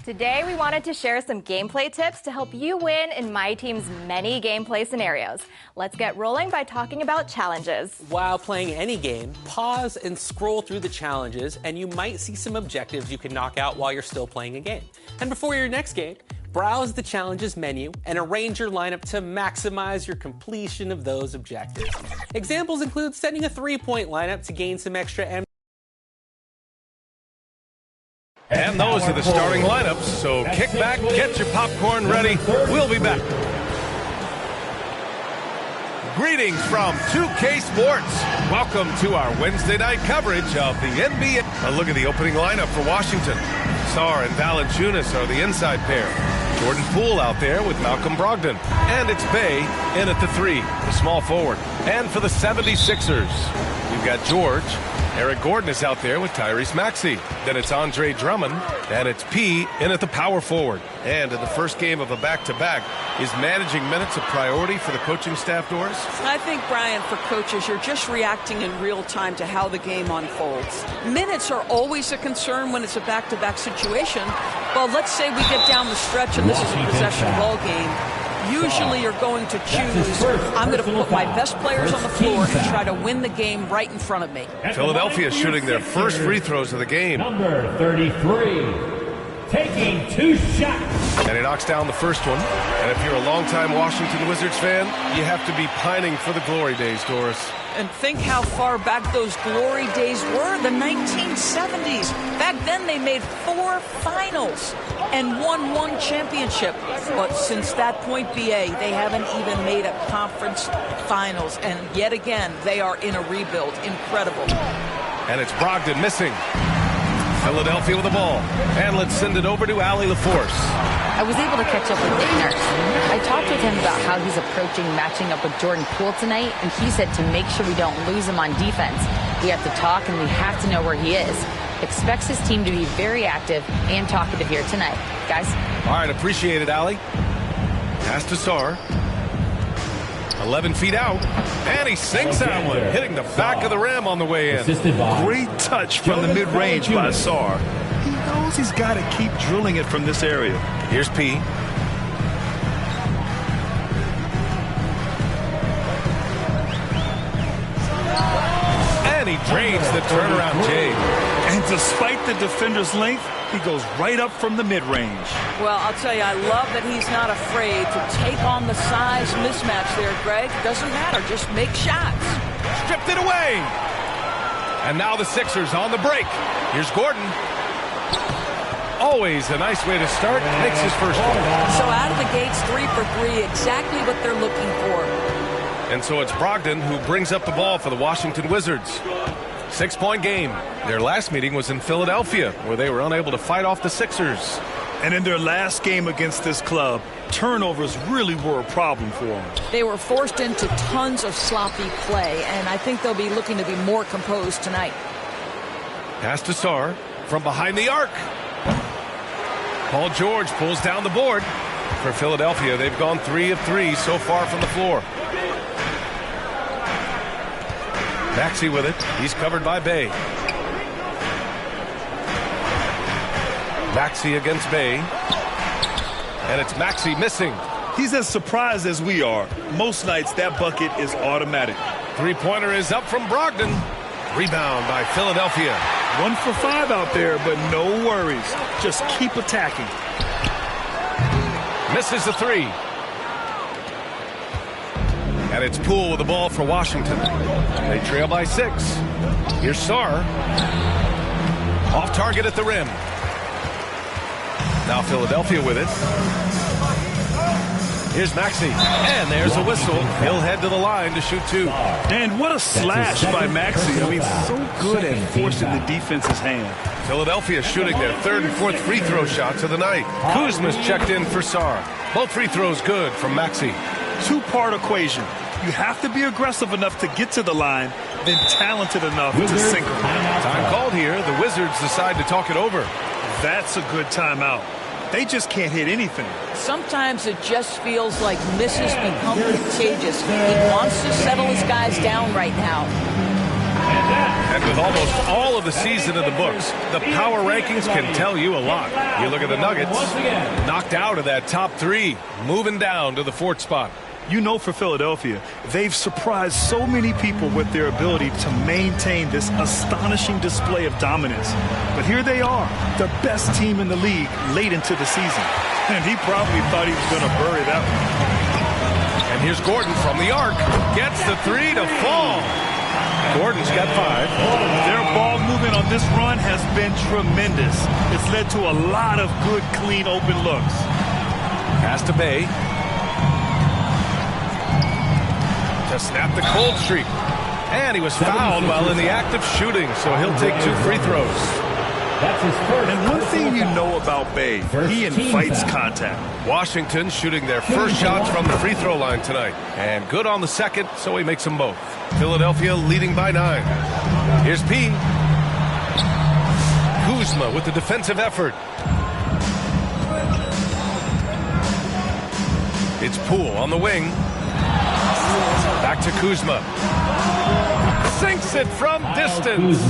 Today, we wanted to share some gameplay tips to help you win in my team's many gameplay scenarios. Let's get rolling by talking about challenges. While playing any game, pause and scroll through the challenges, and you might see some objectives you can knock out while you're still playing a game. And before your next game, browse the challenges menu and arrange your lineup to maximize your completion of those objectives. Examples include setting a three-point lineup to gain some extra M. And those are the starting lineups, so kick back, get your popcorn ready. We'll be back. Greetings from 2K Sports. Welcome to our Wednesday night coverage of the NBA. A look at the opening lineup for Washington. Sarr and Valanciunas are the inside pair. Jordan Poole out there with Malcolm Brogdon. And it's Bay in at the 3, the small forward. And for the 76ers, you've got George. Eric Gordon is out there with Tyrese Maxey. Then it's Andre Drummond, and it's P in at the power forward. And in the first game of a back-to-back, is managing minutes a priority for the coaching staff, Doris? I think, Brian, for coaches, you're just reacting in real time to how the game unfolds. Minutes are always a concern when it's a back-to-back situation. Well, let's say we get down the stretch and this is a possession ball game. Usually you're going to choose, I'm going to put my best players on the floor and try to win the game right in front of me. Philadelphia shooting their first free throws of the game. Number 33, taking 2 shots. And he knocks down the first one. And if you're a longtime Washington Wizards fan, you have to be pining for the glory days, Doris. And think how far back those glory days were, the 1970s. Back then they made 4 finals and won 1 championship. But since that point, BA, they haven't even made a conference finals. And yet again, they are in a rebuild. Incredible. And it's Brogdon missing. Philadelphia with the ball. And let's send it over to Allie LaForce. I was able to catch up with Nick Nurse. I talked with him about how he's approaching matching up with Jordan Poole tonight, and he said to make sure we don't lose him on defense, we have to talk and we have to know where he is. Expects his team to be very active and talkative here tonight. Guys? All right, appreciate it, Allie. Pass to Sarr. 11 feet out, and he sinks that one, hitting the back of the rim on the way in. Great touch from the mid-range by Sarr. He knows he's got to keep drilling it from this area. Here's P. And he drains the turnaround J. And despite the defender's length, he goes right up from the mid-range. Well, I'll tell you, I love that he's not afraid to take on the size mismatch there, Greg. Doesn't matter, just make shots. Stripped it away. And now the Sixers on the break. Here's Gordon. Always a nice way to start. Makes his first one. So out of the gates, 3 for 3, exactly what they're looking for. And so it's Brogdon who brings up the ball for the Washington Wizards. 6-point game. Their last meeting was in Philadelphia, where they were unable to fight off the Sixers. And in their last game against this club, turnovers really were a problem for them. They were forced into tons of sloppy play, and I think they'll be looking to be more composed tonight. Pass to Sarr from behind the arc. Paul George pulls down the board. For Philadelphia, they've gone 3 of 3 so far from the floor. Maxey with it. He's covered by Bay. Maxey against Bay. And it's Maxey missing. He's as surprised as we are. Most nights, that bucket is automatic. Three-pointer is up from Brogdon. Rebound by Philadelphia. 1 for 5 out there, but no worries. Just keep attacking. Misses the 3. And it's Poole with the ball for Washington. They trail by 6. Here's Sarr. Off target at the rim. Now Philadelphia with it. Here's Maxey. And there's a whistle. He'll head to the line to shoot 2. And what a slash by Maxey. I mean, so good at forcing the defense's hand. Philadelphia shooting their 3rd and 4th free throw shots of the night. Kuzma's checked in for Sarr. Both free throws good from Maxey. 2-part equation. You have to be aggressive enough to get to the line, then talented enough to sink them. Time called here. The Wizards decide to talk it over. That's a good timeout. They just can't hit anything. Sometimes it just feels like misses become contagious. He wants to settle his guys down right now. And with almost all of the season in the books, the power rankings can tell you a lot. You look at the Nuggets, knocked out of that top 3, moving down to the 4th spot. You know, for Philadelphia, they've surprised so many people with their ability to maintain this astonishing display of dominance. But here they are, the best team in the league late into the season. And he probably thought he was going to bury that one. And here's Gordon from the arc. Gets the 3 to fall. Gordon's got 5. Their ball movement on this run has been tremendous. It's led to a lot of good, clean, open looks. Pass to Bay. To snap the cold streak. And he was fouled while in the act of shooting, so he'll take 2 free throws. That's his first. And one thing you know about Bay, he invites contact. Washington shooting their first shots from the free throw line tonight. And good on the second, so he makes them both. Philadelphia leading by 9. Here's P. Kuzma with the defensive effort. It's Poole on the wing. Back to Kuzma. Sinks it from distance.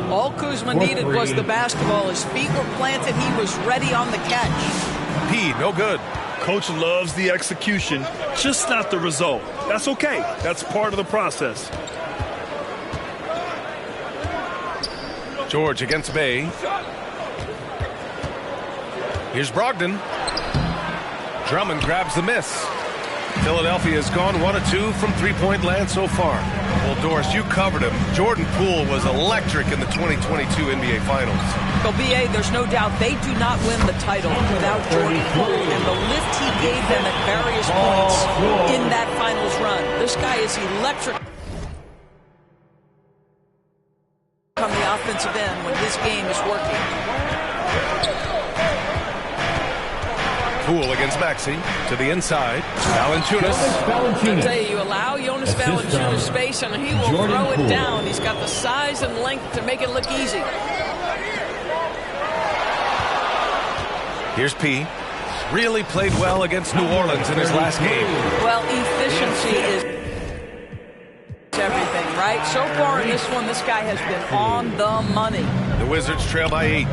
All Kuzma needed was the basketball. His feet were planted. He was ready on the catch. P, no good. Coach loves the execution, just not the result. That's okay. That's part of the process. George against Bay. Here's Brogdon. Drummond grabs the miss. Philadelphia has gone 1 of 2 from three-point land so far. Well, Doris, you covered him. Jordan Poole was electric in the 2022 NBA Finals. Well, B.A., there's no doubt they do not win the title without Jordan Poole and the lift he gave them at various points in that finals run. This guy is electric on the offensive end when his game is working. Poole against Maxey to the inside. Valanciunas. I tell you, you allow Jonas Valanciunas space and he will throw it down. He's got the size and length to make it look easy. Here's P. Really played well against New Orleans in his last game. Well, efficiency is everything, right? So far in this one, this guy has been on the money. The Wizards trail by 8.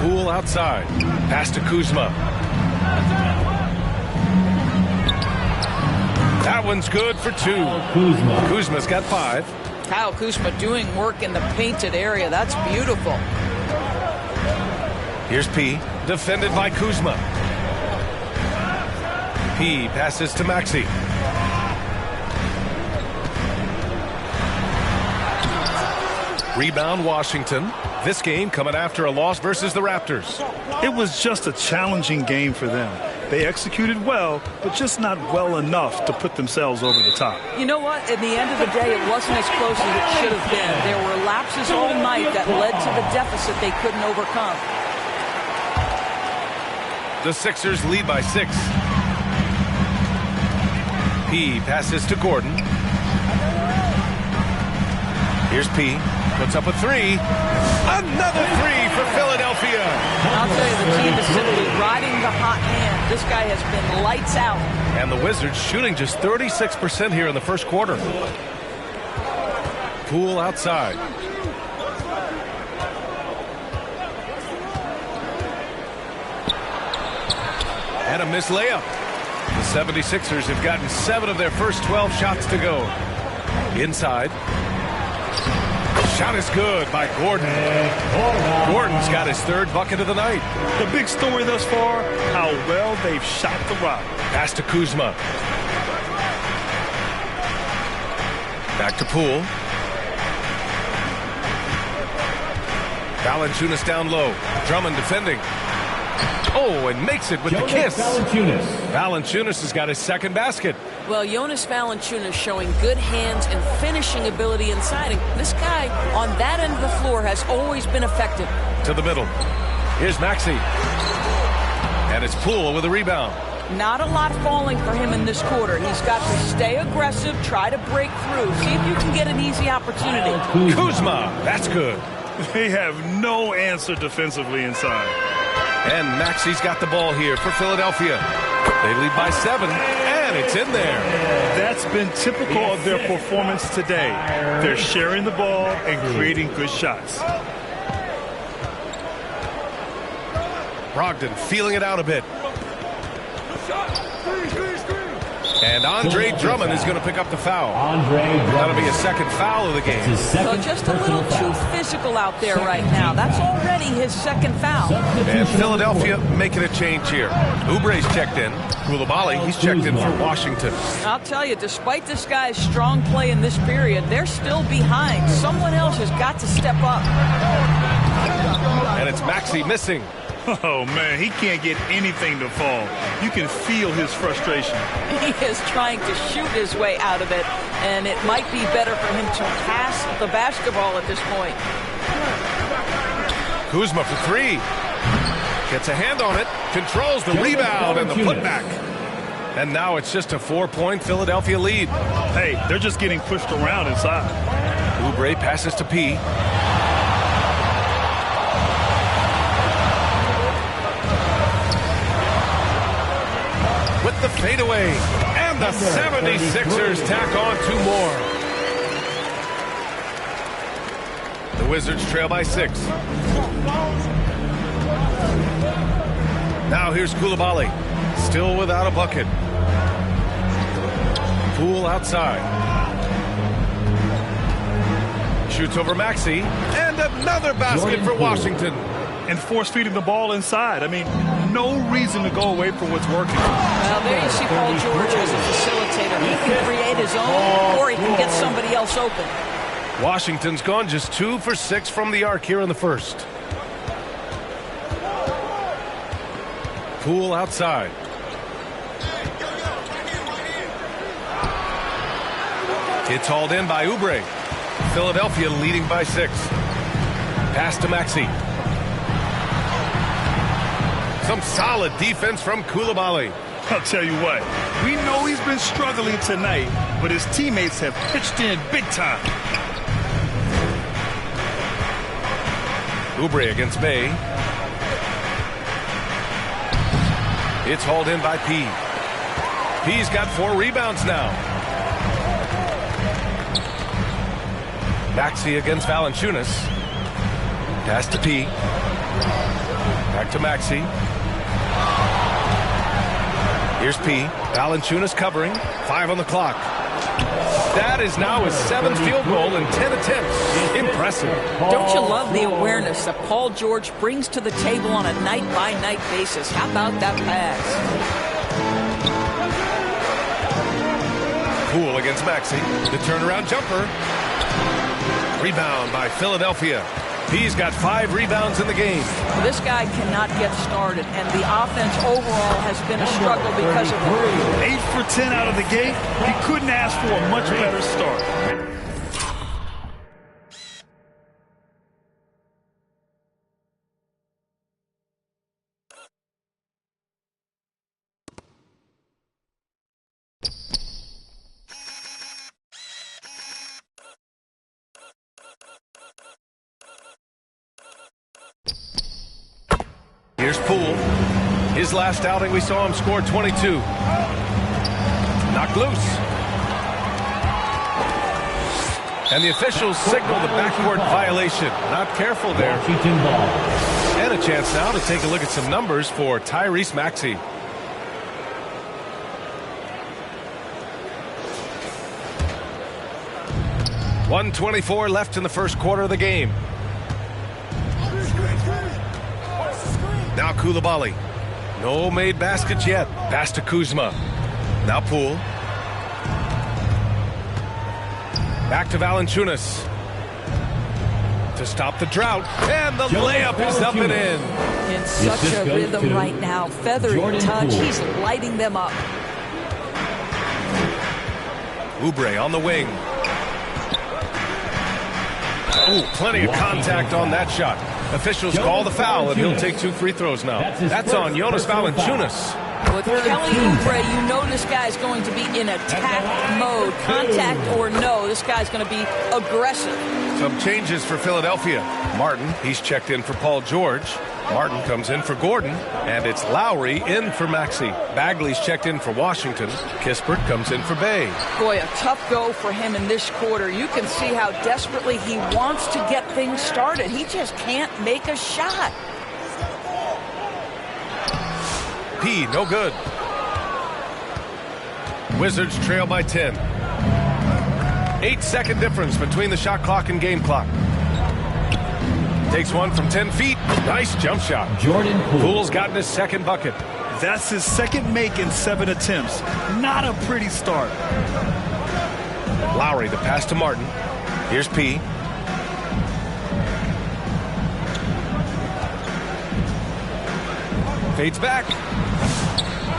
Poole outside. Pass to Kuzma. That one's good for 2. Kuzma's got 5. Kyle Kuzma doing work in the painted area. That's beautiful. Here's P. Defended by Kuzma. P passes to Maxey. Rebound Washington. This game coming after a loss versus the Raptors. It was just a challenging game for them. They executed well, but just not well enough to put themselves over the top. You know what? At the end of the day, it wasn't as close as it should have been. There were lapses all night that led to the deficit they couldn't overcome. The Sixers lead by 6. P passes to Gordon. Here's P. Puts up a 3. Another 3 for Philadelphia. I'll tell you, the team is simply riding the hot hand. This guy has been lights out. And the Wizards shooting just 36% here in the first quarter. Poole outside. And a missed layup. The 76ers have gotten 7 of their first 12 shots to go. Inside. Shot is good by Gordon. Gordon's got his 3rd bucket of the night. The big story thus far, how well they've shot the rock. Pass to Kuzma. Back to Poole. Valanciunas down low. Drummond defending. Oh, and makes it with the kiss. Valanciunas has got his 2nd basket. Well, Jonas Valanciunas showing good hands and finishing ability inside. And this guy on that end of the floor has always been effective. To the middle. Here's Maxey. And it's Poole with a rebound. Not a lot falling for him in this quarter. He's got to stay aggressive, try to break through, see if you can get an easy opportunity. Kuzma, that's good. They have no answer defensively inside. And Maxey's got the ball here for Philadelphia. They lead by 7, and it's in there. That's been typical of their performance today. They're sharing the ball and creating good shots. Brogdon feeling it out a bit. And Andre Drummond is going to pick up the foul. That'll be a second foul of the game. So just a little too physical out there right now. That's already his second foul. And Philadelphia making a change here. Oubre's checked in. Koulibaly, he's checked in for Washington. I'll tell you, despite this guy's strong play in this period, they're still behind. Someone else has got to step up. And it's Maxey missing. Oh, man, he can't get anything to fall. You can feel his frustration. He is trying to shoot his way out of it, and it might be better for him to pass the basketball at this point. Kuzma for 3. Gets a hand on it, controls the rebound and the putback. And now it's just a 4-point Philadelphia lead. Hey, they're just getting pushed around inside. Oubre passes to P. With the fadeaway, and the 76ers tack on 2 more. The Wizards trail by 6. Now here's Koulibaly, still without a bucket. Poole outside. Shoots over Maxey, and another basket for Washington. And force-feeding the ball inside. I mean, no reason to go away from what's working. Well, there you see Paul George as a facilitator. He can create his own, or he can get somebody else open. Washington's gone just 2 for 6 from the arc here in the first. Poole outside. It's hauled in by Oubre. Philadelphia leading by 6. Pass to Maxey. Some solid defense from Koulibaly. I'll tell you what, we know he's been struggling tonight, but his teammates have pitched in big time. Oubre against Bay. It's hauled in by P. P's got 4 rebounds now. Maxey against Valanciunas. Pass to P. Back to Maxey. Here's P. Valanciunas covering. 5 on the clock. That is now his 7th field goal in 10 attempts. Impressive. Don't you love the awareness that Paul George brings to the table on a night-by-night basis? How about that pass? Poole against Maxey. The turnaround jumper. Rebound by Philadelphia. He's got 5 rebounds in the game. Well, this guy cannot get started, and the offense overall has been a struggle because of it. 8 for 10 out of the gate. He couldn't ask for a much better start. Here's Poole. His last outing, we saw him score 22. Knocked loose. And the officials signal the backcourt violation. Not careful there. And a chance now to take a look at some numbers for Tyrese Maxey. .124 left in the first quarter of the game. Now Koulibaly. No made baskets yet. Pass to Kuzma. Now Poole. Back to Valanciunas. To stop the drought. And the layup is up and in. In such a rhythm right now. Feathery touch. He's lighting them up. Oubre on the wing. Ooh, plenty of contact on that shot. Officials call the foul, and he'll take 2 free throws now. That's on Jonas Valanciunas. With Kelly Oubre, you know this guy's going to be in attack mode. Contact or no, this guy's going to be aggressive. Some changes for Philadelphia. Martin, he's checked in for Paul George. Martin comes in for Gordon, and it's Lowry in for Maxey. Bagley's checked in for Washington. Kispert comes in for Bay. Boy, a tough go for him in this quarter. You can see how desperately he wants to get things started. He just can't make a shot. P, no good. Wizards trail by 10. 8-second difference between the shot clock and game clock. Takes one from 10 feet. Nice jump shot. Jordan Poole. Poole's gotten his second bucket. That's his second make in 7 attempts. Not a pretty start. Lowry, the pass to Martin. Here's P. Fades back.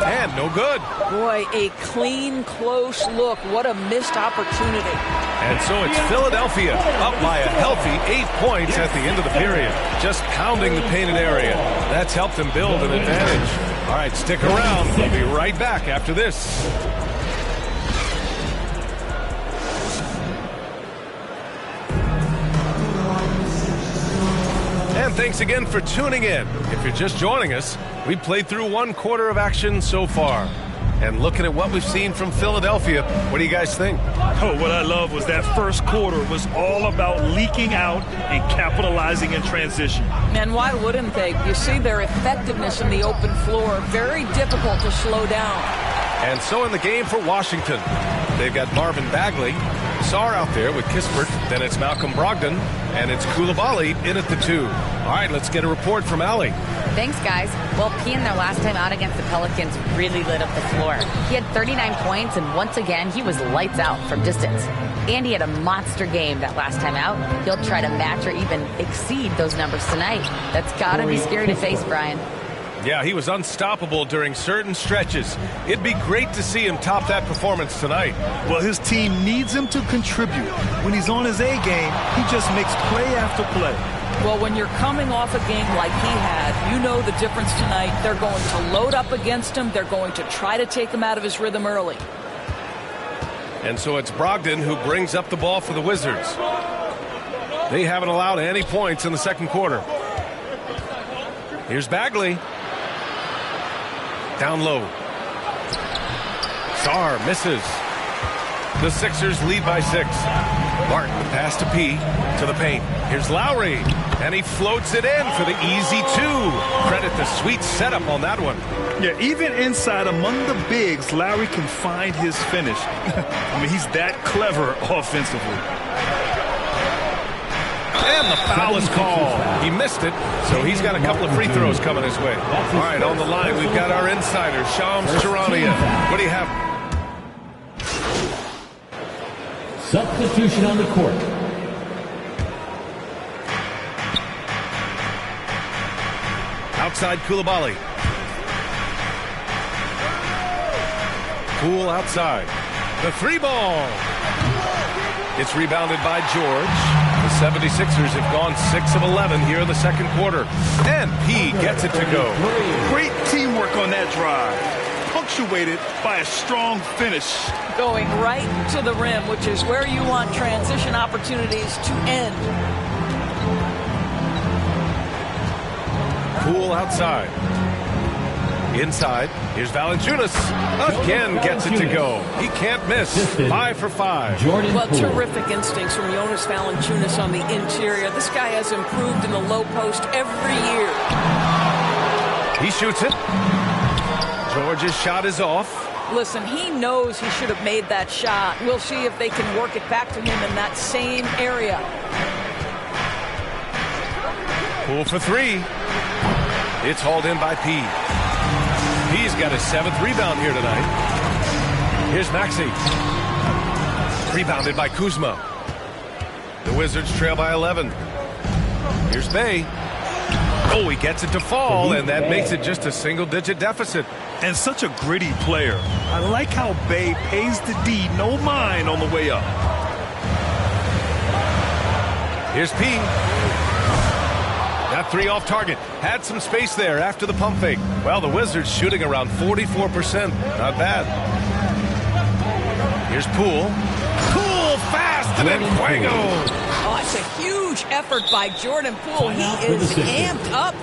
And no good. Boy, a clean, close look. What a missed opportunity. And so it's Philadelphia up by a healthy 8 points at the end of the period. Just pounding the painted area. That's helped them build an advantage. All right, stick around. We'll be right back after this. And thanks again for tuning in. If you're just joining us, we played through 1 quarter of action so far. And looking at what we've seen from Philadelphia, what do you guys think? Oh, what I love was that first quarter was all about leaking out and capitalizing in transition. And why wouldn't they? You see their effectiveness in the open floor. Very difficult to slow down. And so in the game for Washington, they've got Marvin Bagley, Sarr out there with Kispert, then it's Malcolm Brogdon, and it's Koulibaly in at the 2. All right, let's get a report from Allie. Thanks, guys. Well, P in their last time out against the Pelicans really lit up the floor. He had 39 points, and once again, he was lights out from distance. And he had a monster game that last time out. He'll try to match or even exceed those numbers tonight. That's gotta be scary to face, Brian. Yeah, he was unstoppable during certain stretches. It'd be great to see him top that performance tonight. Well, his team needs him to contribute. When he's on his A game, he just makes play after play. Well, when you're coming off a game like he had, you know the difference tonight. They're going to load up against him. They're going to try to take him out of his rhythm early. And so it's Brogdon who brings up the ball for the Wizards. They haven't allowed any points in the second quarter. Here's Bagley. Down low. Sarr misses. The Sixers lead by 6. Martin, pass to P, to the paint. Here's Lowry, and he floats it in for the easy 2. Credit the sweet setup on that one. Yeah, even inside among the bigs, Lowry can find his finish. I mean, he's that clever offensively. And the foul is called. He missed it, so he's got a couple of free throws coming his way. All right, on the line, we've got our insider, Shams Charania. What do you have? Substitution on the court. Outside Koulibaly. Poole outside. The 3 ball. It's rebounded by George. The 76ers have gone 6 of 11 here in the second quarter. And P gets it to go. Great teamwork on that drive. Punctuated by a strong finish. Going right to the rim, which is where you want transition opportunities to end. Poole outside. Inside, here's Valanciunas. Again gets it to go. He can't miss. 5 for 5. Well, terrific instincts from Jonas Valanciunas on the interior. This guy has improved in the low post every year. He shoots it. George's shot is off. Listen, he knows he should have made that shot. We'll see if they can work it back to him in that same area. Poole for 3. It's hauled in by P. He's got his 7th rebound here tonight. Here's Maxey. Rebounded by Kuzma. The Wizards trail by 11. Here's Bay. Oh, he gets it to fall, and that makes it just a single-digit deficit. And such a gritty player. I like how Bay pays the D no mind on the way up. Here's P. Got three off target. Had some space there after the pump fake. Well, the Wizards shooting around 44%. Not bad. Here's Poole. Poole fast and then Fuego. Oh, it's a huge effort by Jordan Poole. He is amped up.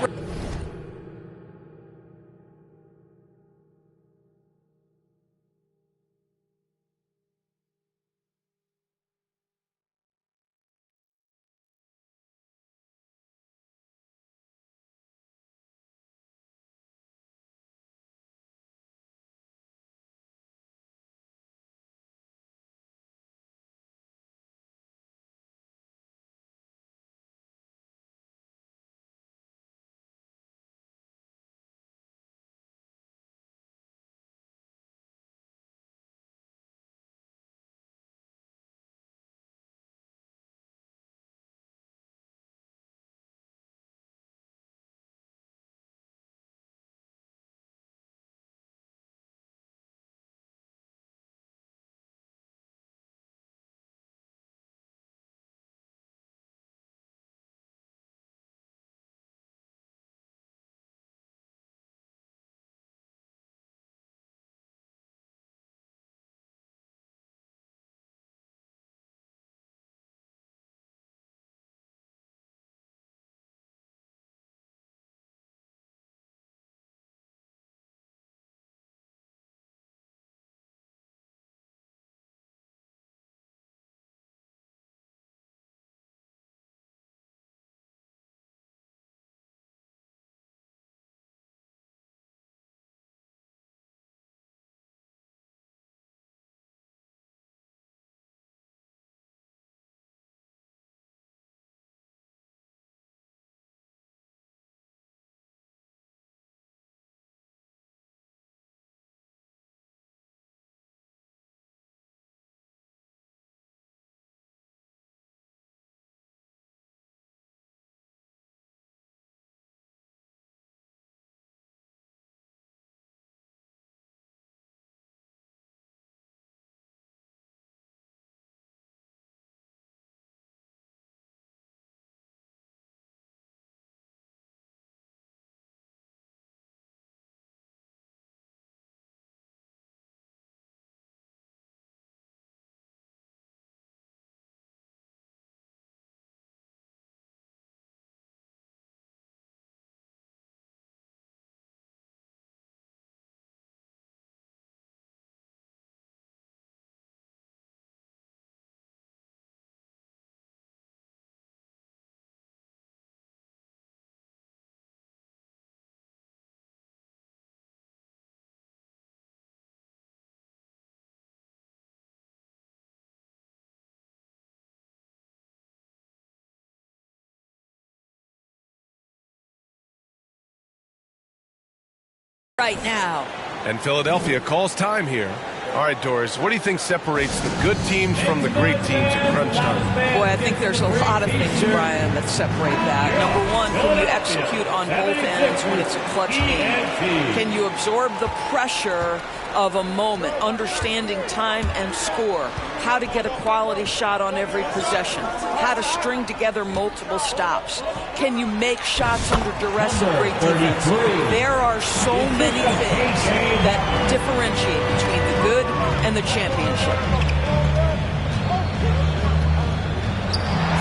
Right now. And Philadelphia calls time here. All right, Doris, what do you think separates the good teams from the great teams at crunch time? Boy, I think there's a lot of things, Brian, that separate that. Number one, can you execute on both ends when it's a clutch game? Can you absorb the pressure of a moment, understanding time and score, how to get a quality shot on every possession, how to string together multiple stops? Can you make shots under duress and great defense? There are so many things that differentiate between the good and the championship.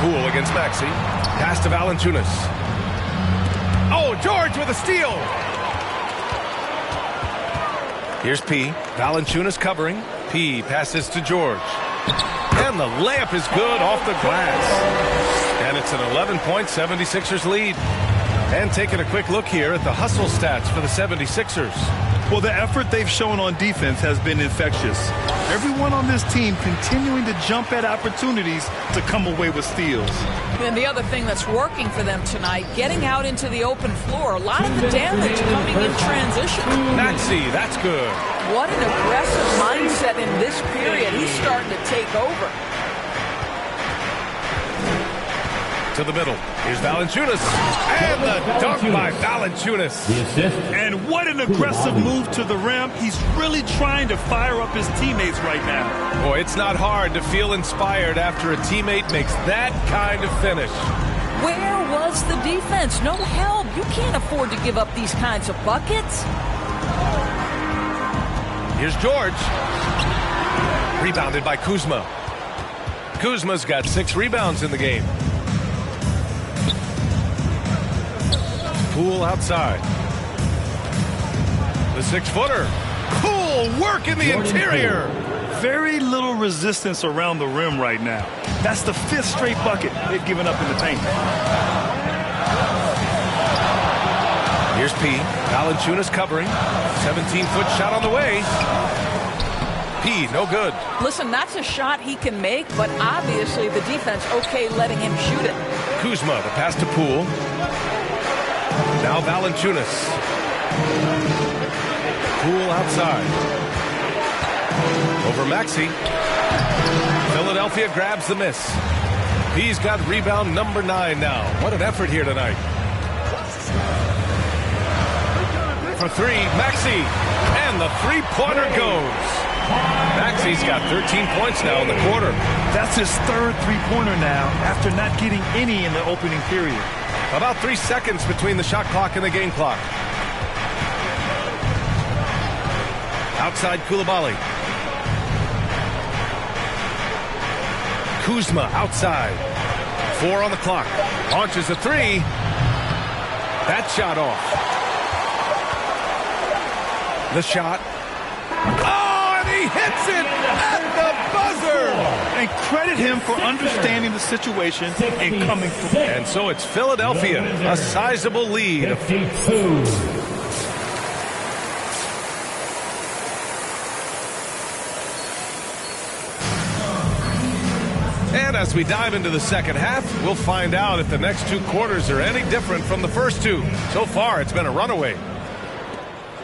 Poole against Maxey. Pass to Valanciunas. Oh, George with a steal. Here's P. Valanciunas covering. P passes to George. And the layup is good off the glass. And it's an 11-point 76ers lead. And taking a quick look here at the hustle stats for the 76ers. Well, the effort they've shown on defense has been infectious. Everyone on this team continuing to jump at opportunities to come away with steals. And the other thing that's working for them tonight, getting out into the open floor. A lot of the damage coming in transition. Maxey, that's good. What an aggressive mindset in this period. He's starting to take over. To the middle. Here's Valanciunas. And the dunk by Valanciunas. The assist. And what an aggressive move to the rim. He's really trying to fire up his teammates right now. Boy, it's not hard to feel inspired after a teammate makes that kind of finish. Where was It's the defense. No help. You can't afford to give up these kinds of buckets. Here's George. Rebounded by Kuzma. Kuzma's got 6 rebounds in the game. Poole outside. The 6-footer. Cool work in the interior. Very little resistance around the rim right now. That's the 5th straight bucket they've given up in the paint. Here's P. Valanciunas covering. 17-foot shot on the way. P, no good. Listen, that's a shot he can make, but obviously the defense okay letting him shoot it. Kuzma, the pass to Poole. Now Valanciunas. Poole outside. Over Maxey. Philadelphia grabs the miss. He's got rebound number 9 now. What an effort here tonight. For 3, Maxey. And the three-pointer goes. Maxey's got 13 points now in the quarter. That's his 3rd three-pointer now after not getting any in the opening period. About 3 seconds between the shot clock and the game clock. Outside Coulibaly. Kuzma outside. 4 on the clock. Launches a 3. That shot off. The shot. Oh, and he hits it at the buzzer. And credit him for understanding the situation and coming through. And so it's Philadelphia, a sizable lead. 52. And as we dive into the second half, we'll find out if the next 2 quarters are any different from the first 2. So far, it's been a runaway.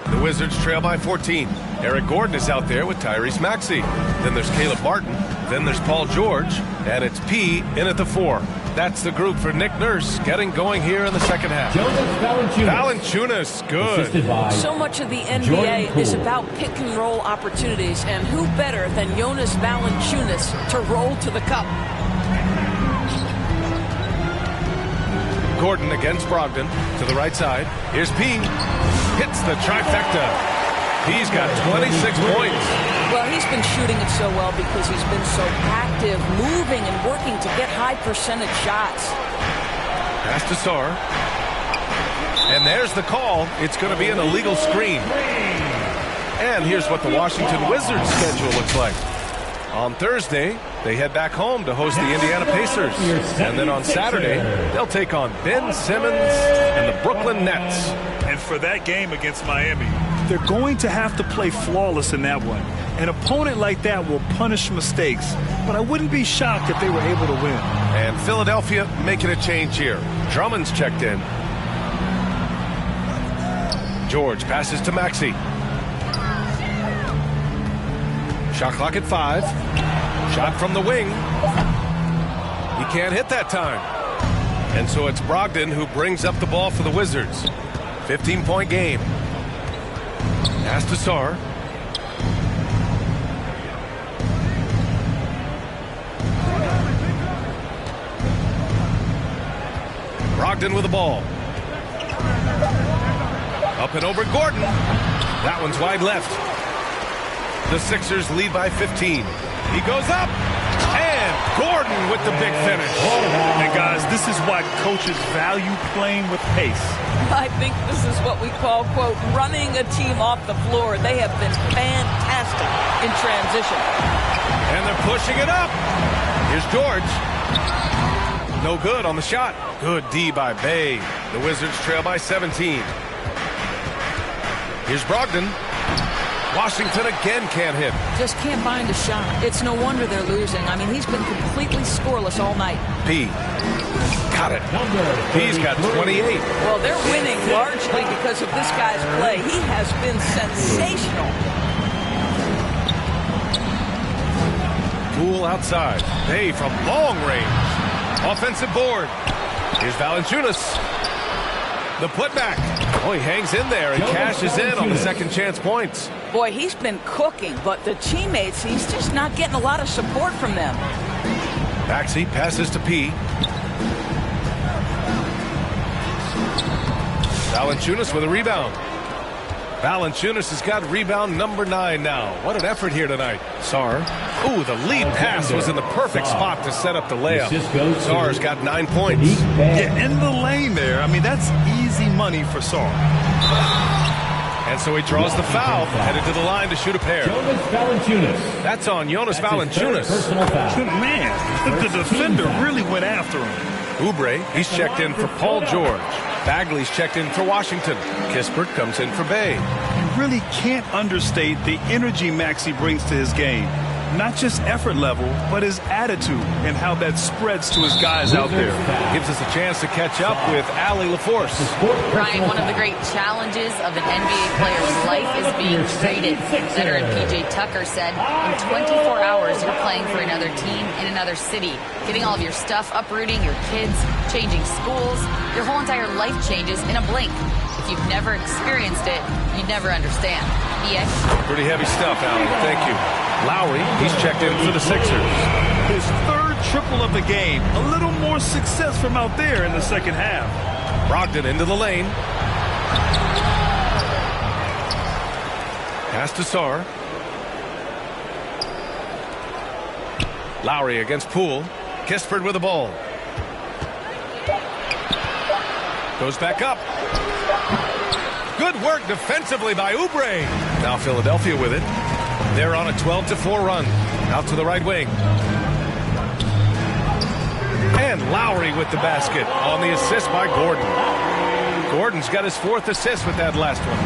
The Wizards trail by 14. Eric Gordon is out there with Tyrese Maxey. Then there's Caleb Martin. Then there's Paul George. And it's P in at the 4. That's the group for Nick Nurse getting going here in the second half. Valanciunas, good. So much of the NBA is about pick and roll opportunities, and who better than Jonas Valanciunas to roll to the cup? Gordon against Brogdon to the right side. Here's P. Hits the trifecta. He's got 26 points. Well, he's been shooting it so well because he's been so active, moving and working to get high percentage shots. Pass to Sarr. And there's the call. It's going to be an illegal screen. And here's what the Washington Wizards schedule looks like. On Thursday, they head back home to host the Indiana Pacers. And then on Saturday, they'll take on Ben Simmons and the Brooklyn Nets. And for that game against Miami, they're going to have to play flawless in that one. An opponent like that will punish mistakes, but I wouldn't be shocked if they were able to win. And Philadelphia making a change here. Drummond's checked in. George passes to Maxey. Shot clock at 5. Shot from the wing. He can't hit that time. And so it's Brogdon who brings up the ball for the Wizards. 15-point game. Pass to Sarr. Brogdon with the ball. Up and over Gordon. That one's wide left. The Sixers lead by 15. He goes up. And Gordon with the big finish. And guys, this is why coaches value playing with pace. I think this is what we call, quote, running a team off the floor. They have been fantastic in transition. And they're pushing it up. Here's George. No good on the shot. Good D by Bay. The Wizards trail by 17. Here's Brogdon. Washington again can't hit. Just can't find a shot. It's no wonder they're losing. I mean, he's been completely scoreless all night. P. Got it. He's got 28. Well, they're winning largely because of this guy's play. He has been sensational. Poole outside. Bay from long range. Offensive board. Here's Valanciunas. The putback. Oh, he hangs in there and cashes in on the second chance points. Boy, he's been cooking, but the teammates, he's just not getting a lot of support from them. Maxey passes to P. Valanciunas with a rebound. Valanciunas has got rebound number 9 now. What an effort here tonight. Sarr. Ooh, the lead pass was in the perfect spot to set up the layup. Sarr's got 9 points. Yeah, in the lane there. I mean, that's easy money for Sarr. And so he draws the foul, headed to the line to shoot a pair. That's on Jonas Valanciunas. Man, the defender really went after him. Oubre, he's checked in for Paul George. Bagley's checked in for Washington. Kispert comes in for Bay. You really can't understate the energy Maxey brings to his game. Not just effort level, but his attitude and how that spreads to his guys out there. Gives us a chance to catch up with Allie LaForce. Brian, one of the great challenges of an NBA player's life is being traded. Veteran P.J. Tucker said, in 24 hours, you're playing for another team in another city, getting all of your stuff, uprooting your kids, changing schools. Your whole entire life changes in a blink. If you've never experienced it, you'd never understand. EX. Pretty heavy stuff, Allie. Thank you. Lowry, he's checked in for the Sixers. His third triple of the game. A little more success from out there in the second half. Brogdon into the lane. Pass to Sarr. Lowry against Poole. Kispert with the ball. Goes back up. Good work defensively by Oubre. Now Philadelphia with it. They're on a 12-4 run. Out to the right wing. And Lowry with the basket on the assist by Gordon. Gordon's got his 4th assist with that last one.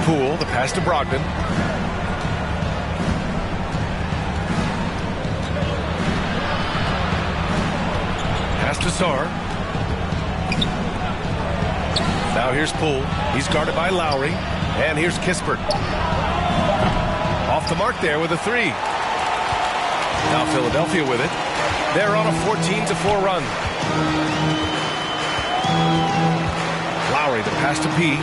Poole, the pass to Brogdon. Pass to Sarr. Now here's Poole. He's guarded by Lowry. And here's Kispert. Off the mark there with a 3. Now Philadelphia with it. They're on a 14-4 run. Lowry, the pass to P.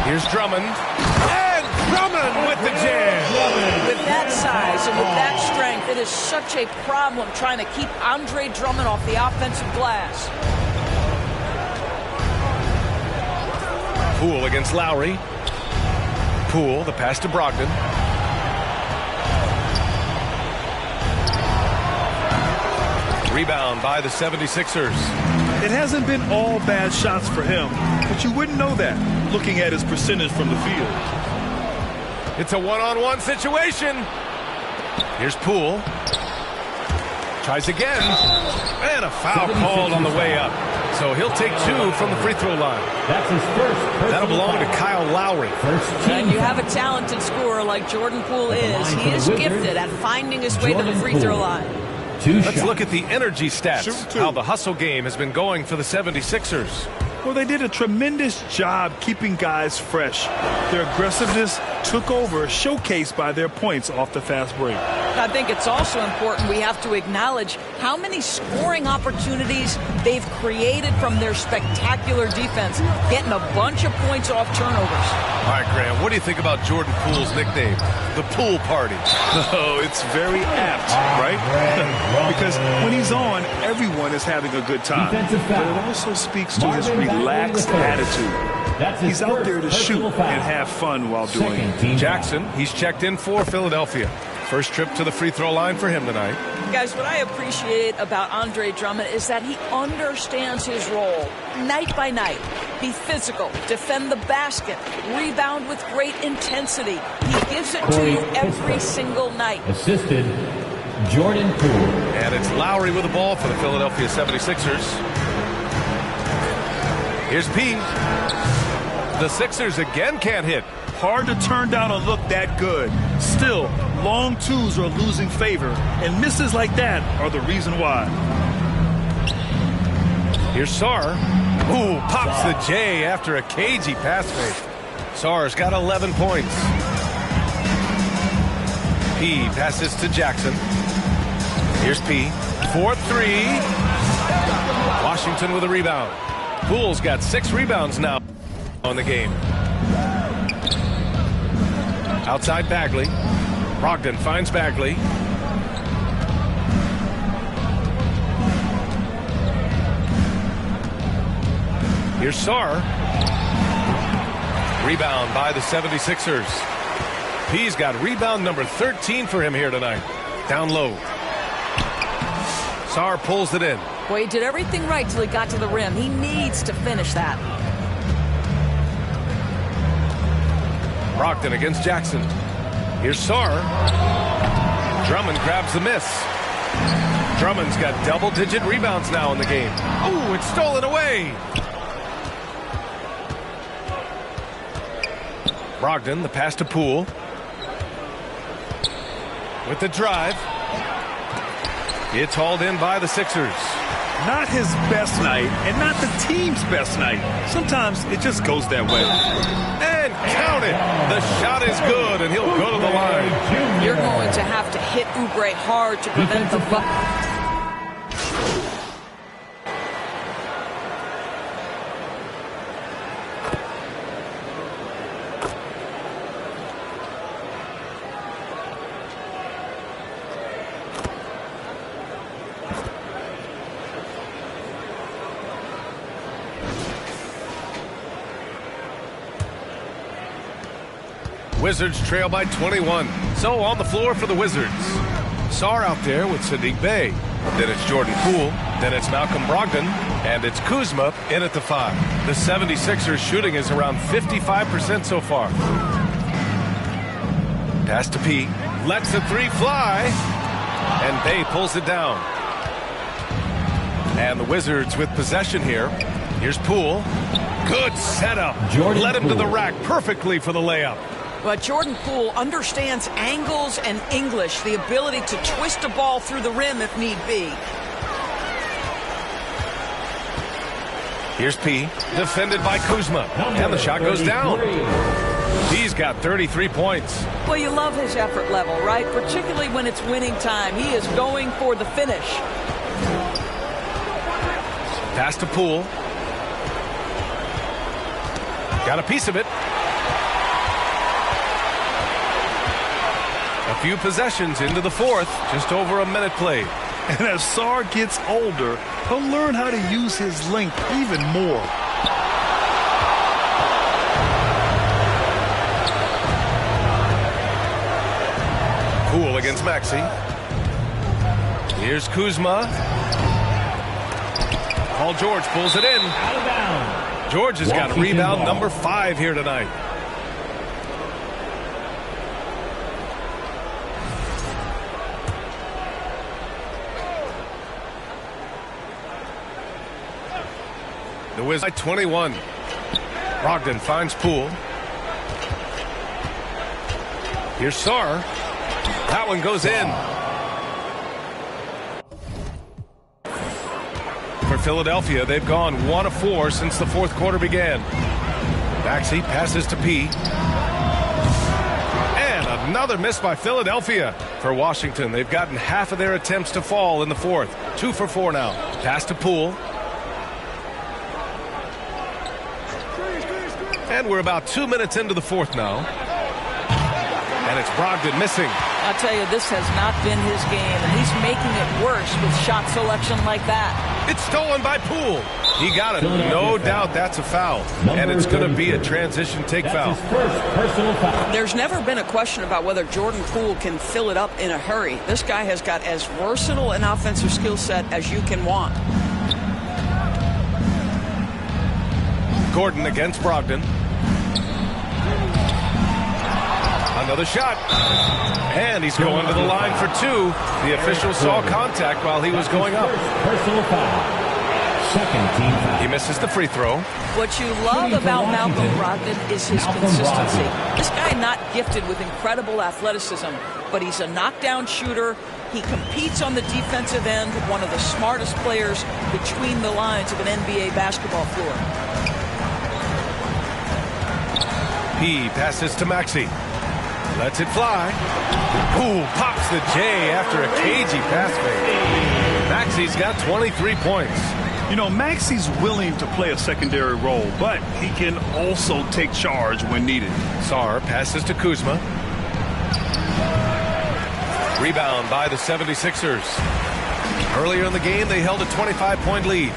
Here's Drummond. And Drummond with the jam. With that size and with that strength, it is such a problem trying to keep Andre Drummond off the offensive glass. Poole against Lowry. Poole, the pass to Brogdon. Rebound by the 76ers. It hasn't been all bad shots for him, but you wouldn't know that looking at his percentage from the field. It's a one-on-one situation. Here's Poole. Tries again. And a foul called on the way up. So he'll take 2 from the free throw line. That's his first. That'll belong to Kyle Lowry. And you have a talented scorer like Jordan Poole is. He is gifted at finding his way to the free throw line. Let's look at the energy stats. How the hustle game has been going for the 76ers. Well, they did a tremendous job keeping guys fresh. Their aggressiveness took over, showcased by their points off the fast break. I think it's also important we have to acknowledge how many scoring opportunities they've created from their spectacular defense, getting a bunch of points off turnovers. All right, Graham, what do you think about Jordan Poole's nickname, the Pool Party? Oh, it's very apt, right? Because when he's on, everyone is having a good time. But it also speaks to his relaxed attitude. He's out there to shoot and have fun while doing it. Jackson, he's checked in for Philadelphia. First trip to the free throw line for him tonight. Guys, what I appreciate about Andre Drummond is that he understands his role night by night. Be physical, defend the basket, rebound with great intensity. He gives it to you every single night. Assisted, Jordan Poole. And it's Lowry with the ball for the Philadelphia 76ers. Here's P. The Sixers again can't hit. Hard to turn down a look that good. Still, long twos are losing favor, and misses like that are the reason why. Here's Sarr. Ooh, pops the J after a cagey pass fake. Sarr's got 11 points. P passes to Jackson. Here's P. 4-3. Washington with a rebound. Poole's got 6 rebounds now on the game. Outside Bagley. Brogdon finds Bagley. Here's Saar. Rebound by the 76ers. He's got rebound number 13 for him here tonight. Down low. Saar pulls it in. Well, he did everything right till he got to the rim. He needs to finish that. Brogdon against Jackson. Here's Saar. Drummond grabs the miss. Drummond's got double-digit rebounds now in the game. Oh, it's stolen away. Brogdon, the pass to Poole. With the drive. It's hauled in by the Sixers. Not his best night, and not the team's best night. Sometimes it just goes that way. And count it. The shot is good, and he'll go to the line. You're going to have to hit Oubre hard to prevent the bucket. Wizards trail by 21. So on the floor for the Wizards. Saar out there with Sadiq Bey. Then it's Jordan Poole. Then it's Malcolm Brogdon. And it's Kuzma in at the 5. The 76ers shooting is around 55% so far. Pass to P. Lets the 3 fly. And Bey pulls it down. And the Wizards with possession here. Here's Poole. Good setup. Led him to the rack perfectly for the layup. But Jordan Poole understands angles and English, the ability to twist a ball through the rim if need be. Here's P, defended by Kuzma, and the shot goes down. He's got 33 points. Well, you love his effort level, right? Particularly when it's winning time. He is going for the finish. Pass to Poole. Got a piece of it. A few possessions into the 4th, just over a minute played. And as Saar gets older, he'll learn how to use his length even more. Poole against Maxey. Here's Kuzma. Paul George pulls it in. Out of bounds. George has got rebound number 5 here tonight. The Wizards by 21. Brogdon finds Poole. Here's Saar. That one goes in. For Philadelphia, they've gone 1 of 4 since the 4th quarter began. Maxey passes to P. And another miss by Philadelphia. For Washington, they've gotten half of their attempts to fall in the 4th. 2 for 4 now. Pass to Poole. And we're about 2 minutes into the 4th now. And it's Brogdon missing. I'll tell you, this has not been his game, and he's making it worse with shot selection like that. It's stolen by Poole. He got it. No doubt that's a foul. And it's going to be a transition take foul. His first personal foul. There's never been a question about whether Jordan Poole can fill it up in a hurry. This guy has got as versatile an offensive skill set as you can want. Gordon against Brogdon. Another shot. And he's going to the line for 2. The official saw contact while he was going up. Personal foul. Second team foul. He misses the free throw. What you love about Malcolm Brogdon is his consistency. This guy not gifted with incredible athleticism, but he's a knockdown shooter. He competes on the defensive end, one of the smartest players between the lines of an NBA basketball floor. He passes to Maxey. Lets it fly. Poole pops the J after a cagey pass fake. Maxey's got 23 points. You know, Maxey's willing to play a secondary role, but he can also take charge when needed. Saar passes to Kuzma. Rebound by the 76ers. Earlier in the game, they held a 25-point lead.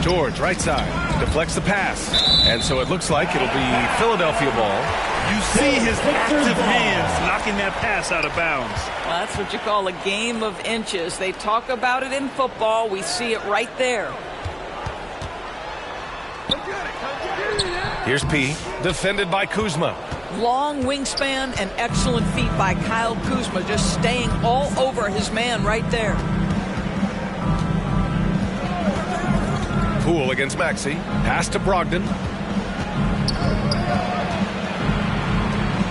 George, right side, deflects the pass. And so it looks like it'll be Philadelphia ball. You see his active hands knocking that pass out of bounds. Well, that's what you call a game of inches. They talk about it in football. We see it right there. Here's P, defended by Kuzma. Long wingspan and excellent feet by Kyle Kuzma, just staying all over his man right there. Poole against Maxey. Pass to Brogdon.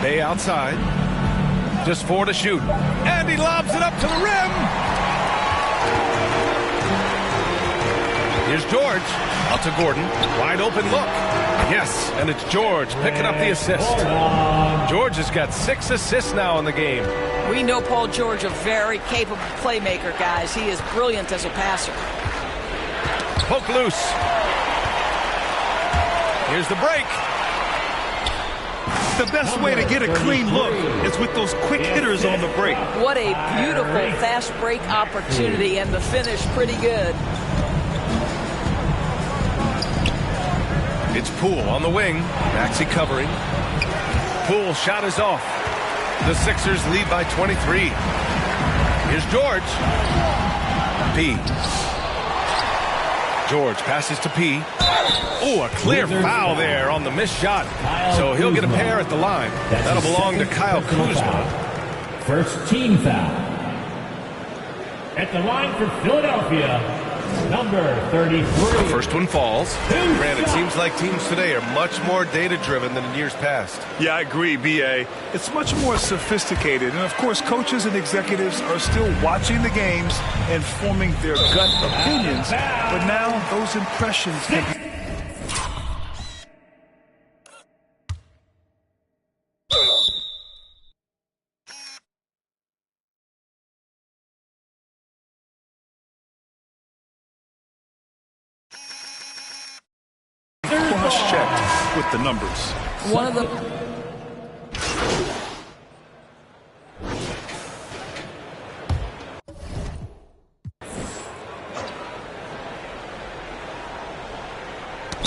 Bay outside. Just 4 to shoot. And he lobs it up to the rim. Here's George. Out to Gordon. Wide open look. Yes, and it's George picking up the assist. George has got 6 assists now in the game. We know Paul George, a very capable playmaker, guys. He is brilliant as a passer. Poke loose. Here's the break. The best way to get a clean look is with those quick hitters on the break. What a beautiful fast break opportunity, and the finish pretty good. It's Poole on the wing. Maxey covering. Poole shot is off. The Sixers lead by 23. Here's George. P. George passes to P. Oh, a clear foul there on the missed shot. So he'll get a pair at the line. That'll belong to Kyle Kuzma. First team foul. At the line for Philadelphia, number 33. The first one falls. Grant, it seems like teams today are much more data-driven than in years past. Yeah, I agree, B.A. It's much more sophisticated. And, of course, coaches and executives are still watching the games and forming their gut opinions. But now those impressions can be... cross-checked with the numbers. One of the...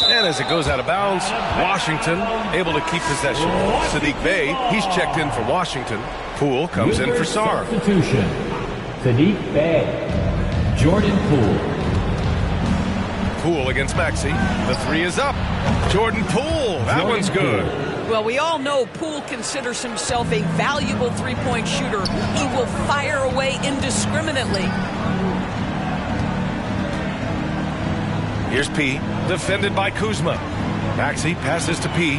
And as it goes out of bounds, Washington able to keep possession. Sadiq Bey, he's checked in for Washington. Poole comes in for Sarr. Substitution. Sadiq Bey. Jordan Poole. Poole against Maxey. The 3 is up. Jordan Poole. That one's good. Well, we all know Poole considers himself a valuable three-point shooter. He will fire away indiscriminately. Here's P, defended by Kuzma. Maxey passes to P.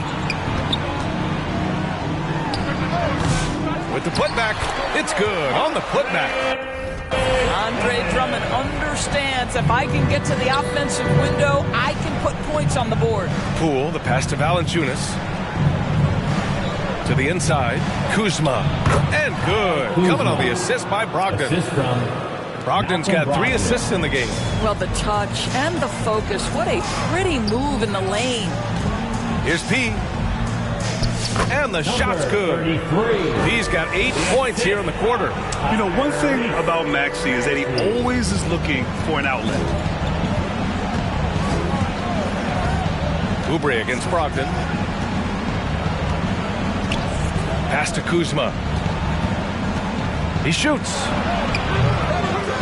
With the putback, it's good on the putback. Andre Drummond understands if I can get to the offensive window, I can put points on the board. Poole, the pass to Valanciunas. To the inside, Kuzma. And good. Coming on the assist by Brogdon. Assist from Brogdon's got 3 assists in the game. Well, the touch and the focus. What a pretty move in the lane. Here's P. And the shot's good. 33. He's got 8 points here in the quarter. You know, one thing about Maxey is that he always is looking for an outlet. Oubre against Brogdon. Pass to Kuzma. He shoots.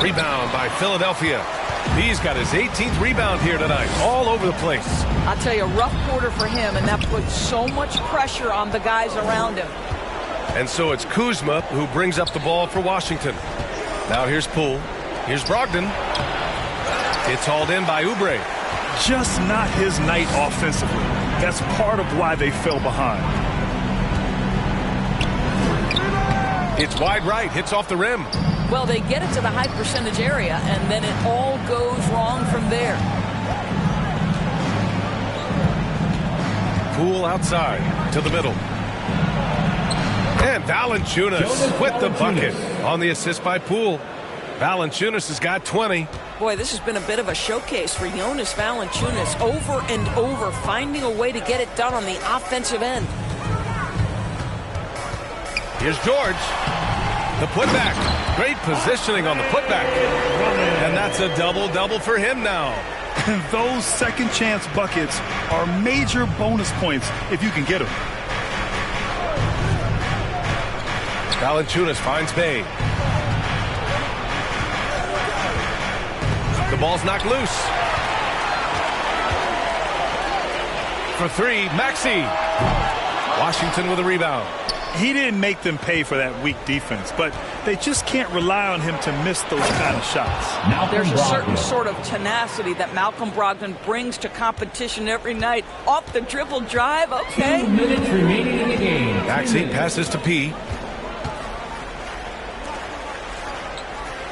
Rebound by Philadelphia. He's got his 18th rebound here tonight, all over the place. I'll tell you, a rough quarter for him, and that puts so much pressure on the guys around him. And so it's Kuzma who brings up the ball for Washington. Now here's Poole. Here's Brogdon. It's hauled in by Oubre. Just not his night offensively. That's part of why they fell behind. It's wide right, hits off the rim. Well, they get it to the high percentage area, and then it all goes wrong from there. Poole outside to the middle. And Valanciunas with the bucket on the assist by Poole. Valanciunas has got 20. Boy, this has been a bit of a showcase for Jonas Valanciunas, over and over, finding a way to get it done on the offensive end. Here's George. The putback. Great positioning on the putback. And that's a double-double for him now. And those second chance buckets are major bonus points if you can get them. Valanciunas finds Bay. The ball's knocked loose. For three, Maxey. Washington with a rebound. He didn't make them pay for that weak defense, but they just can't rely on him to miss those kind of shots. There's a certain sort of tenacity that Malcolm Brogdon brings to competition every night. Off the dribble drive, okay. 2 minutes remaining in the game. Maxey passes to P.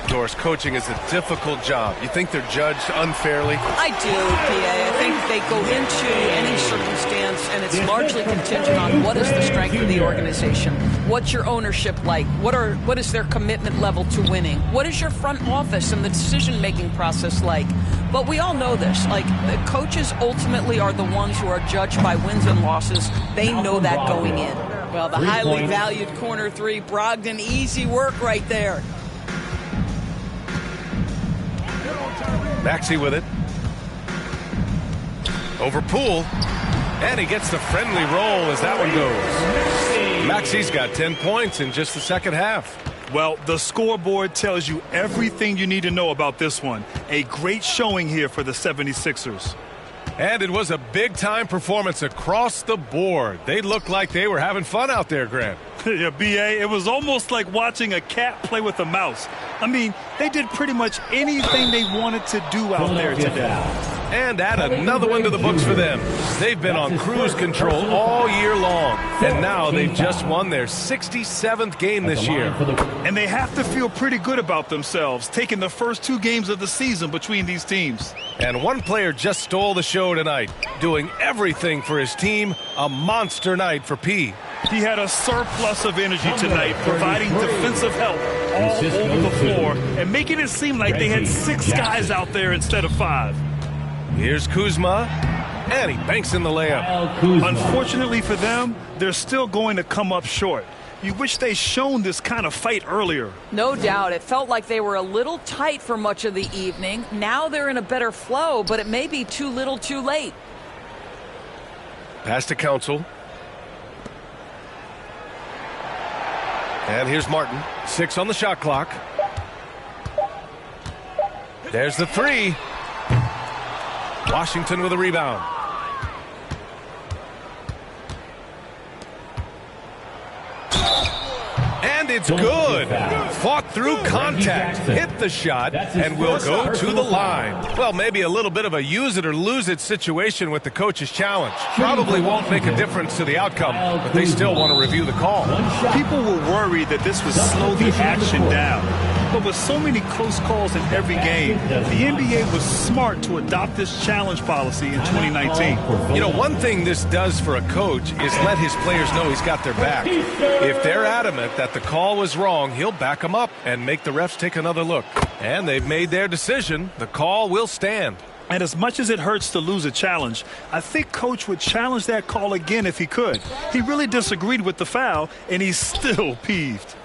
Doris, coaching is a difficult job. You think they're judged unfairly? I do, PA. I think they go into any circumstance, and it's largely contingent on what is the strength of the organization. What's your ownership like? What is their commitment level to winning? What is your front office and the decision-making process like? But we all know this. Like, the coaches ultimately are the ones who are judged by wins and losses. They know that going in. Well, the highly valued corner three, Brogdon, easy work right there. Maxey with it. Over Poole. And he gets the friendly roll as that one goes. Maxey's got 10 points in just the second half. Well, the scoreboard tells you everything you need to know about this one. A great showing here for the 76ers. And it was a big-time performance across the board. They looked like they were having fun out there, Grant. Yeah, B.A., it was almost like watching a cat play with a mouse. I mean, they did pretty much anything they wanted to do out there today. And add another one to the books for them. They've been on cruise control all year long. And now they've just won their 67th game this year. And they have to feel pretty good about themselves, taking the first 2 games of the season between these teams. And one player just stole the show tonight, doing everything for his team. A monster night for P. He had a surplus of energy tonight, providing defensive help all over the floor and making it seem like they had 6 guys out there instead of 5. Here's Kuzma, and he banks in the layup. Unfortunately for them, they're still going to come up short. You wish they'd shown this kind of fight earlier. No doubt. It felt like they were a little tight for much of the evening. Now they're in a better flow, but it may be too little too late. Pass to Council. And here's Martin. 6 on the shot clock. There's the 3. Washington with a rebound. And it's good. Fought through contact, hit the shot, and will go to the line. Well, maybe a little bit of a use it or lose it situation with the coach's challenge. Probably won't make a difference to the outcome, but they still want to review the call. People were worried that this would slow the action down. But with so many close calls in every game, the NBA was smart to adopt this challenge policy in 2019. You know, one thing this does for a coach is let his players know he's got their back. If they're adamant that the call was wrong, he'll back them up and make the refs take another look. And they've made their decision. The call will stand. And as much as it hurts to lose a challenge, I think Coach would challenge that call again if he could. He really disagreed with the foul, and he's still peeved.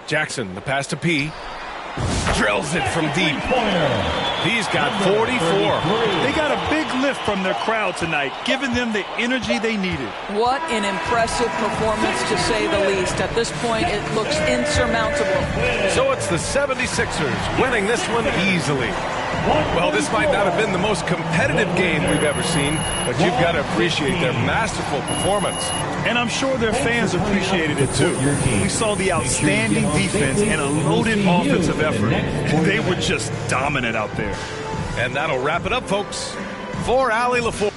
Jackson, the pass to P. Drills it from deep. He's got 44. They got a big lift from their crowd tonight, giving them the energy they needed. What an impressive performance, to say the least. At this point, it looks insurmountable. So it's the 76ers winning this one easily. Well, this might not have been the most competitive game we've ever seen, but you've got to appreciate their masterful performance. And I'm sure their fans appreciated it too. We saw the outstanding defense and a loaded offensive effort. They were just dominant out there. And that'll wrap it up, folks. For Allie LaFour.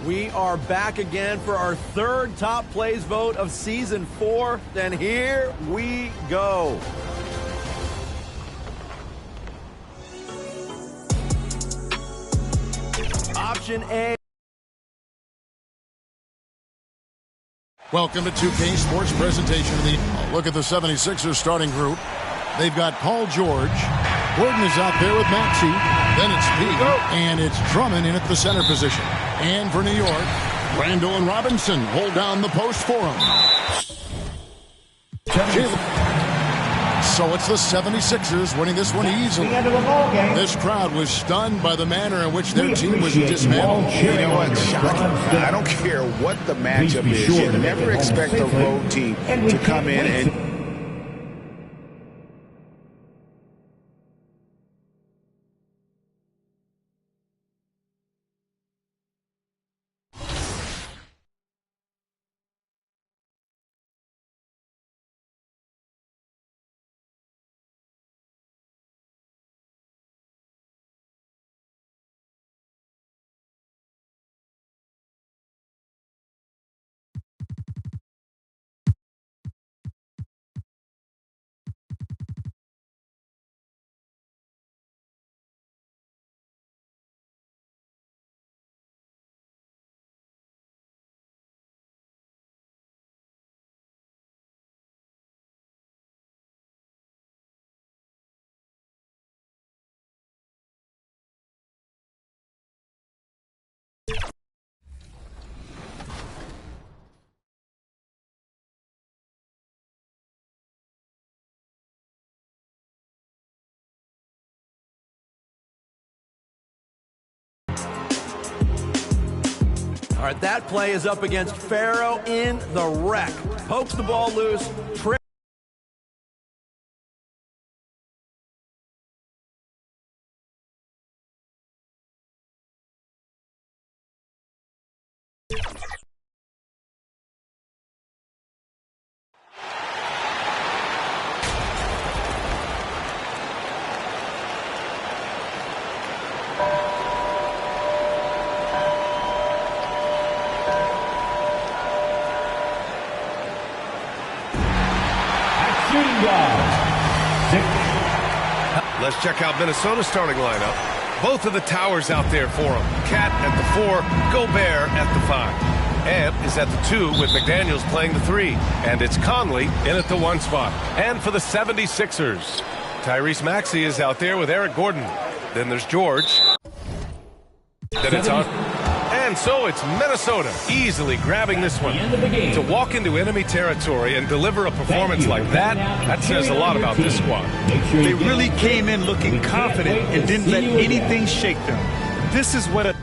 We are back again for our third top plays vote of season 4. Then here we go. Option A. Welcome to 2K Sports presentation of the look at the 76ers starting group. They've got Paul George. Gordon is out there with Maxey. Then it's P. And it's Drummond in at the center position. And for New York, Randall and Robinson hold down the post for him. So it's the 76ers winning this one easily. This crowd was stunned by the manner in which their team was dismantled. You know what? Shocking. I don't care what the matchup is. You never expect a road team to come in and All right, that play is up against Farrow in the wreck. Pokes the ball loose. Let's check out Minnesota's starting lineup. Both of the towers out there for them. Cat at the 4, Gobert at the 5. Amp is at the 2 with McDaniels playing the 3. And it's Conley in at the 1 spot. And for the 76ers, Tyrese Maxey is out there with Eric Gordon. Then there's George. Then it's on. And so it's Minnesota easily grabbing this one. To walk into enemy territory and deliver a performance like that, that says a lot about this squad. They really came in looking confident and didn't let anything shake them. This is what a...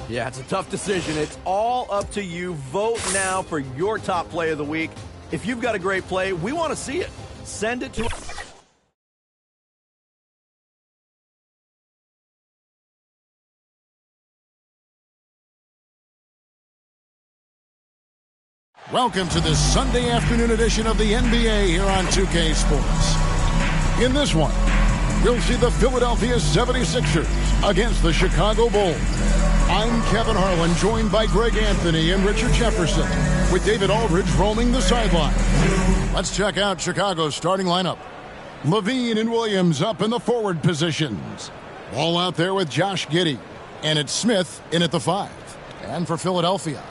Yeah, it's a tough decision. It's all up to you. Vote now for your top play of the week. If you've got a great play, we want to see it. Send it to us. Welcome to this Sunday afternoon edition of the NBA here on 2K Sports. In this one, we'll see the Philadelphia 76ers against the Chicago Bulls. I'm Kevin Harlan, joined by Greg Anthony and Richard Jefferson, with David Aldridge roaming the sideline. Let's check out Chicago's starting lineup. Levine and Williams up in the forward positions. Ball out there with Josh Giddey. And it's Smith in at the 5. And for Philadelphia,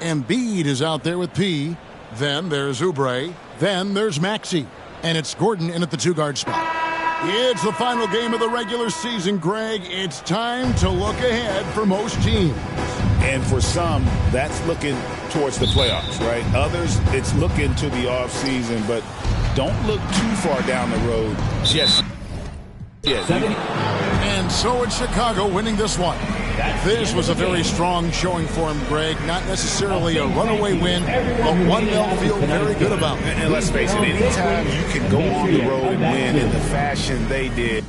Embiid is out there with P. Then there's Oubre. Then there's Maxey. And it's Gordon in at the 2-guard spot. It's the final game of the regular season, Greg. It's time to look ahead for most teams. And for some, that's looking towards the playoffs, right? Others, it's looking to the offseason, but don't look too far down the road. Just And so it's Chicago winning this one. This was a very strong showing for him, Greg. Not necessarily a runaway win, but one they'll feel very good about. And let's face it, anytime you can go on the road and win in the fashion they did,